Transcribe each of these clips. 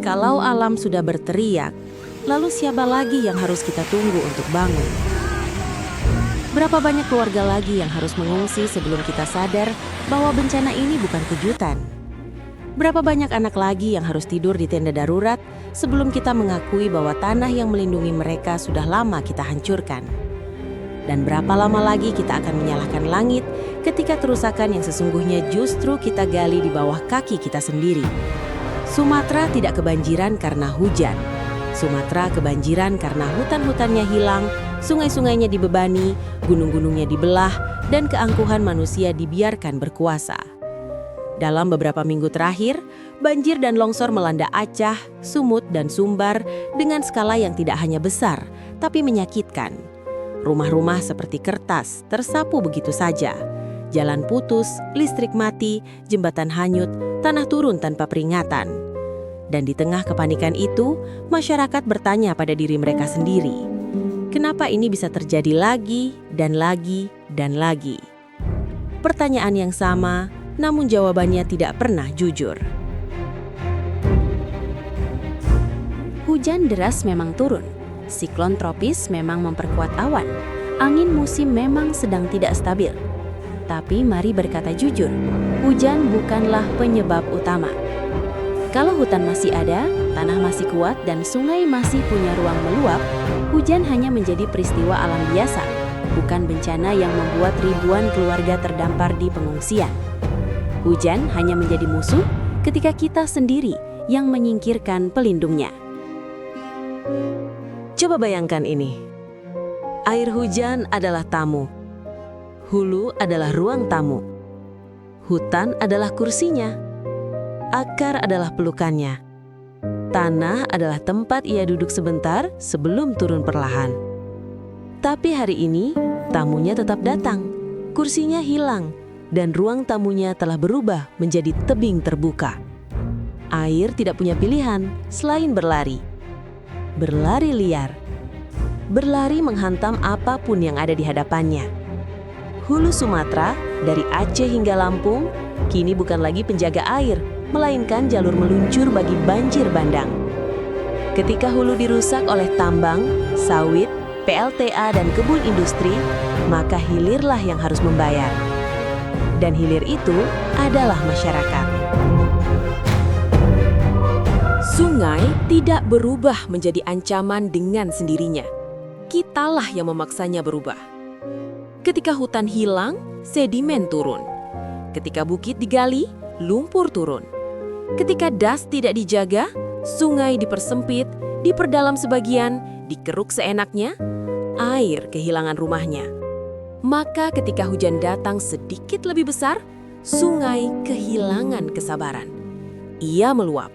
Kalau alam sudah berteriak, lalu siapa lagi yang harus kita tunggu untuk bangun? Berapa banyak keluarga lagi yang harus mengungsi sebelum kita sadar bahwa bencana ini bukan kejutan? Berapa banyak anak lagi yang harus tidur di tenda darurat sebelum kita mengakui bahwa tanah yang melindungi mereka sudah lama kita hancurkan? Dan berapa lama lagi kita akan menyalahkan langit ketika kerusakan yang sesungguhnya justru kita gali di bawah kaki kita sendiri? Sumatera tidak kebanjiran karena hujan. Sumatera kebanjiran karena hutan-hutannya hilang, sungai-sungainya dibebani, gunung-gunungnya dibelah, dan keangkuhan manusia dibiarkan berkuasa. Dalam beberapa minggu terakhir, banjir dan longsor melanda Aceh, Sumut, dan Sumbar dengan skala yang tidak hanya besar, tapi menyakitkan. Rumah-rumah seperti kertas tersapu begitu saja. Jalan putus, listrik mati, jembatan hanyut, tanah turun tanpa peringatan. Dan di tengah kepanikan itu, masyarakat bertanya pada diri mereka sendiri, kenapa ini bisa terjadi lagi dan lagi dan lagi? Pertanyaan yang sama, namun jawabannya tidak pernah jujur. Hujan deras memang turun, siklon tropis memang memperkuat awan, angin musim memang sedang tidak stabil. Tapi mari berkata jujur, hujan bukanlah penyebab utama. Kalau hutan masih ada, tanah masih kuat, dan sungai masih punya ruang meluap, hujan hanya menjadi peristiwa alam biasa, bukan bencana yang membuat ribuan keluarga terdampar di pengungsian. Hujan hanya menjadi musuh ketika kita sendiri yang menyingkirkan pelindungnya. Coba bayangkan ini. Air hujan adalah tamu. Hulu adalah ruang tamu. Hutan adalah kursinya. Akar adalah pelukannya. Tanah adalah tempat ia duduk sebentar sebelum turun perlahan. Tapi hari ini, tamunya tetap datang. Kursinya hilang, dan ruang tamunya telah berubah menjadi tebing terbuka. Air tidak punya pilihan selain berlari. Berlari liar. Berlari menghantam apapun yang ada di hadapannya. Hulu Sumatera, dari Aceh hingga Lampung, kini bukan lagi penjaga air, melainkan jalur meluncur bagi banjir bandang. Ketika hulu dirusak oleh tambang, sawit, PLTA, dan kebun industri, maka hilirlah yang harus membayar. Dan hilir itu adalah masyarakat. Sungai tidak berubah menjadi ancaman dengan sendirinya. Kitalah yang memaksanya berubah. Ketika hutan hilang, sedimen turun. Ketika bukit digali, lumpur turun. Ketika das tidak dijaga, sungai dipersempit, diperdalam sebagian, dikeruk seenaknya, air kehilangan rumahnya. Maka ketika hujan datang sedikit lebih besar, sungai kehilangan kesabaran. Ia meluap,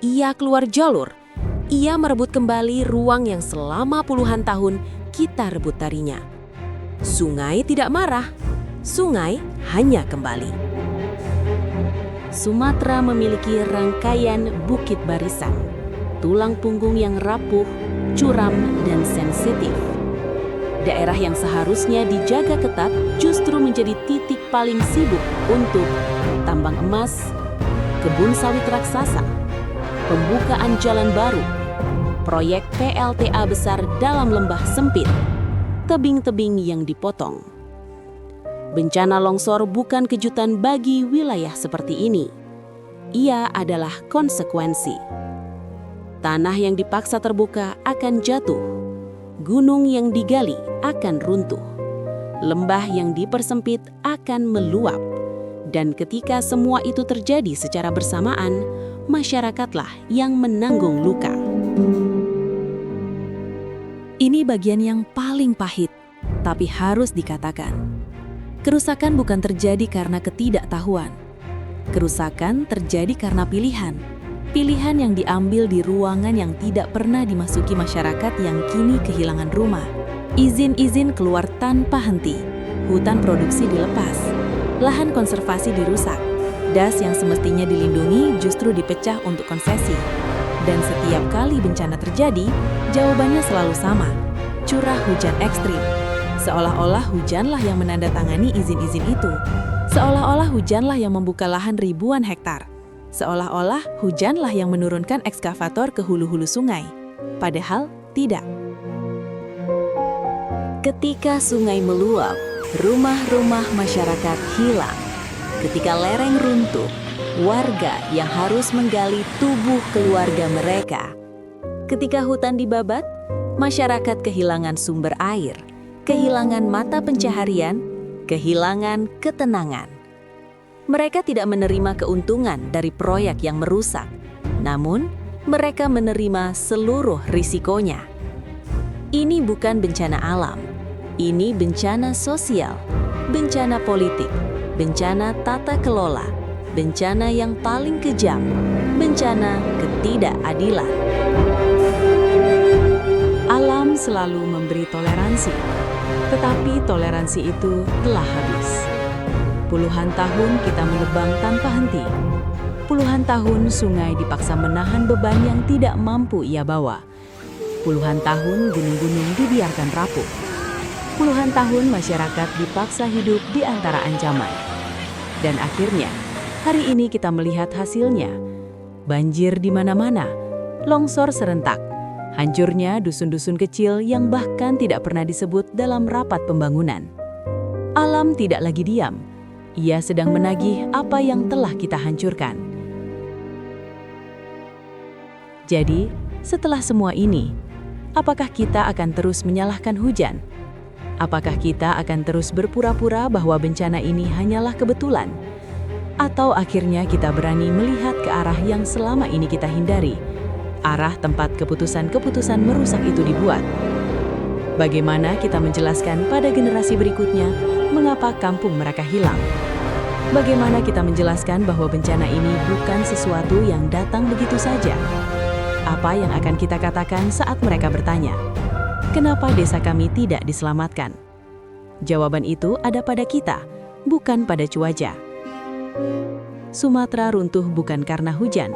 ia keluar jalur, ia merebut kembali ruang yang selama puluhan tahun kita rebut darinya. Sungai tidak marah, sungai hanya kembali. Sumatera memiliki rangkaian bukit barisan, tulang punggung yang rapuh, curam, dan sensitif. Daerah yang seharusnya dijaga ketat justru menjadi titik paling sibuk untuk tambang emas, kebun sawit raksasa, pembukaan jalan baru, proyek PLTA besar dalam lembah sempit, tebing-tebing yang dipotong. Bencana longsor bukan kejutan bagi wilayah seperti ini. Ia adalah konsekuensi. Tanah yang dipaksa terbuka akan jatuh. Gunung yang digali akan runtuh. Lembah yang dipersempit akan meluap. Dan ketika semua itu terjadi secara bersamaan, masyarakatlah yang menanggung luka. Ini bagian yang paling pahit, tapi harus dikatakan. Kerusakan bukan terjadi karena ketidaktahuan. Kerusakan terjadi karena pilihan. Pilihan yang diambil di ruangan yang tidak pernah dimasuki masyarakat yang kini kehilangan rumah. Izin-izin keluar tanpa henti. Hutan produksi dilepas. Lahan konservasi dirusak. Das yang semestinya dilindungi justru dipecah untuk konsesi. Dan setiap kali bencana terjadi, jawabannya selalu sama. Curah hujan ekstrim. Seolah-olah hujanlah yang menandatangani izin-izin itu. Seolah-olah hujanlah yang membuka lahan ribuan hektar. Seolah-olah hujanlah yang menurunkan ekskavator ke hulu-hulu sungai. Padahal tidak. Ketika sungai meluap, rumah-rumah masyarakat hilang. Ketika lereng runtuh, warga yang harus menggali tubuh keluarga mereka. Ketika hutan dibabat, masyarakat kehilangan sumber air, kehilangan mata pencaharian, kehilangan ketenangan. Mereka tidak menerima keuntungan dari proyek yang merusak, namun mereka menerima seluruh risikonya. Ini bukan bencana alam, ini bencana sosial, bencana politik, bencana tata kelola, bencana yang paling kejam, bencana ketidakadilan. Alam selalu memberi toleransi, tetapi toleransi itu telah habis. Puluhan tahun kita menebang tanpa henti. Puluhan tahun sungai dipaksa menahan beban yang tidak mampu ia bawa. Puluhan tahun gunung-gunung dibiarkan rapuh. Puluhan tahun masyarakat dipaksa hidup di antara ancaman. Dan akhirnya, hari ini kita melihat hasilnya. Banjir di mana-mana, longsor serentak, hancurnya dusun-dusun kecil yang bahkan tidak pernah disebut dalam rapat pembangunan. Alam tidak lagi diam. Ia sedang menagih apa yang telah kita hancurkan. Jadi, setelah semua ini, apakah kita akan terus menyalahkan hujan? Apakah kita akan terus berpura-pura bahwa bencana ini hanyalah kebetulan? Atau akhirnya kita berani melihat ke arah yang selama ini kita hindari, arah tempat keputusan-keputusan merusak itu dibuat? Bagaimana kita menjelaskan pada generasi berikutnya mengapa kampung mereka hilang? Bagaimana kita menjelaskan bahwa bencana ini bukan sesuatu yang datang begitu saja? Apa yang akan kita katakan saat mereka bertanya, kenapa desa kami tidak diselamatkan? Jawaban itu ada pada kita, bukan pada cuaca. Sumatera runtuh bukan karena hujan.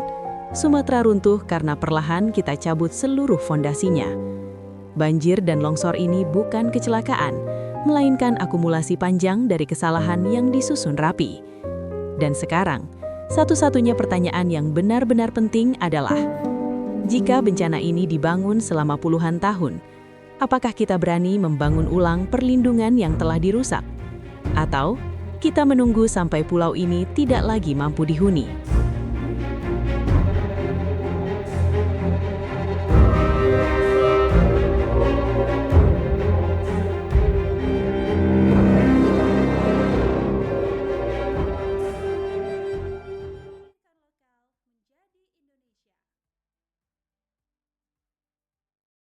Sumatera runtuh karena perlahan kita cabut seluruh fondasinya. Banjir dan longsor ini bukan kecelakaan, melainkan akumulasi panjang dari kesalahan yang disusun rapi. Dan sekarang, satu-satunya pertanyaan yang benar-benar penting adalah, jika bencana ini dibangun selama puluhan tahun, apakah kita berani membangun ulang perlindungan yang telah dirusak? Atau kita menunggu sampai pulau ini tidak lagi mampu dihuni?